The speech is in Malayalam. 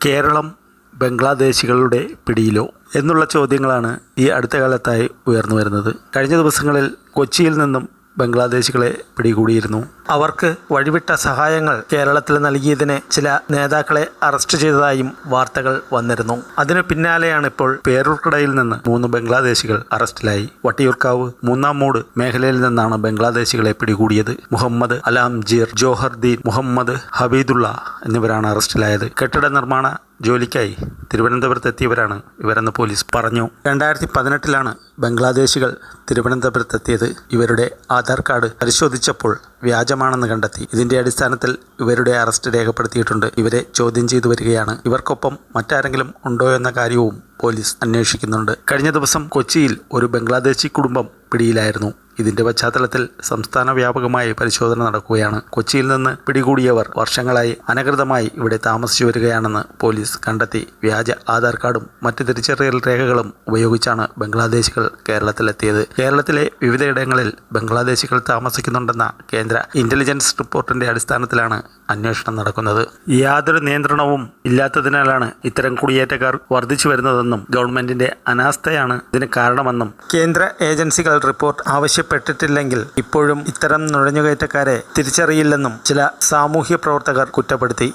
കേരളം ബംഗ്ലാദേശികളുടെ പിടിയിലോ എന്നുള്ള ചോദ്യങ്ങളാണ് ഈ അടുത്ത കാലത്തായി ഉയർന്നു വരുന്നത്. കഴിഞ്ഞ ദിവസങ്ങളിൽ കൊച്ചിയിൽ നിന്നും ബംഗ്ലാദേശികളെ പിടികൂടിയിരുന്നു. അവർക്ക് വഴിവിട്ട സഹായങ്ങൾ കേരളത്തിൽ നൽകിയതിന് ചില നേതാക്കളെ അറസ്റ്റ് ചെയ്തതായും വാർത്തകൾ വന്നിരുന്നു. അതിനു പിന്നാലെയാണ് ഇപ്പോൾ പേരൂർക്കടയിൽ നിന്ന് 3 ബംഗ്ലാദേശികൾ അറസ്റ്റിലായി. വട്ടിയൂർക്കാവ് 3-ാം മൂട് മേഖലയിൽ നിന്നാണ് ബംഗ്ലാദേശികളെ പിടികൂടിയത്. മുഹമ്മദ് അലാംജീർ, ജോഹർദീൻ, മുഹമ്മദ് ഹബീദുള്ള എന്നിവരാണ് അറസ്റ്റിലായത്. കെട്ടിട നിർമ്മാണ ജോലിക്കായി തിരുവനന്തപുരത്തെത്തിയവരാണ് ഇവരെന്ന് പോലീസ് പറഞ്ഞു. 2018-ലാണ് ബംഗ്ലാദേശികൾ തിരുവനന്തപുരത്തെത്തിയത്. ഇവരുടെ ആധാർ കാർഡ് പരിശോധിച്ചപ്പോൾ വ്യാജമാണെന്ന് കണ്ടെത്തി. ഇതിന്റെ അടിസ്ഥാനത്തിൽ ഇവരുടെ അറസ്റ്റ് രേഖപ്പെടുത്തിയിട്ടുണ്ട്. ഇവരെ ചോദ്യം ചെയ്തു വരികയാണ്. ഇവർക്കൊപ്പം മറ്റാരെങ്കിലും ഉണ്ടോ എന്ന കാര്യവും പോലീസ് അന്വേഷിക്കുന്നുണ്ട്. കഴിഞ്ഞ ദിവസം കൊച്ചിയിൽ ഒരു ബംഗ്ലാദേശി കുടുംബം പിടിയിലായിരുന്നു. ഇതിന്റെ പശ്ചാത്തലത്തിൽ സംസ്ഥാന വ്യാപകമായി പരിശോധന നടക്കുകയാണ്. കൊച്ചിയിൽ നിന്ന് പിടികൂടിയവർ വർഷങ്ങളായി അനധികൃതമായി ഇവിടെ താമസിച്ചു വരികയാണെന്ന് പോലീസ് കണ്ടെത്തി. വ്യാജ ആധാർ കാർഡും മറ്റ് തിരിച്ചറിയൽ രേഖകളും ഉപയോഗിച്ചാണ് ബംഗ്ലാദേശികൾ കേരളത്തിലെത്തിയത്. കേരളത്തിലെ വിവിധയിടങ്ങളിൽ ബംഗ്ലാദേശികൾ താമസിക്കുന്നുണ്ടെന്ന കേന്ദ്ര ഇന്റലിജൻസ് റിപ്പോർട്ടിന്റെ അടിസ്ഥാനത്തിലാണ് അന്വേഷണം നടക്കുന്നത്. യാതൊരു നിയന്ത്രണവും ഇല്ലാത്തതിനാലാണ് ഇത്തരം കുടിയേറ്റക്കാർ വർദ്ധിച്ചു വരുന്നതെന്നും ഗവൺമെന്റിന്റെ അനാസ്ഥയാണ് ഇതിന് കാരണമെന്നും കേന്ദ്ര ഏജൻസികൾ റിപ്പോർട്ട് ആവശ്യപ്പെട്ടിട്ടില്ലെങ്കിൽ ഇപ്പോഴും ഇത്തരം നുഴഞ്ഞുകയറ്റക്കാരെ തിരിച്ചറിയില്ലെന്നും ചില സാമൂഹ്യ പ്രവർത്തകർ കുറ്റപ്പെടുത്തി.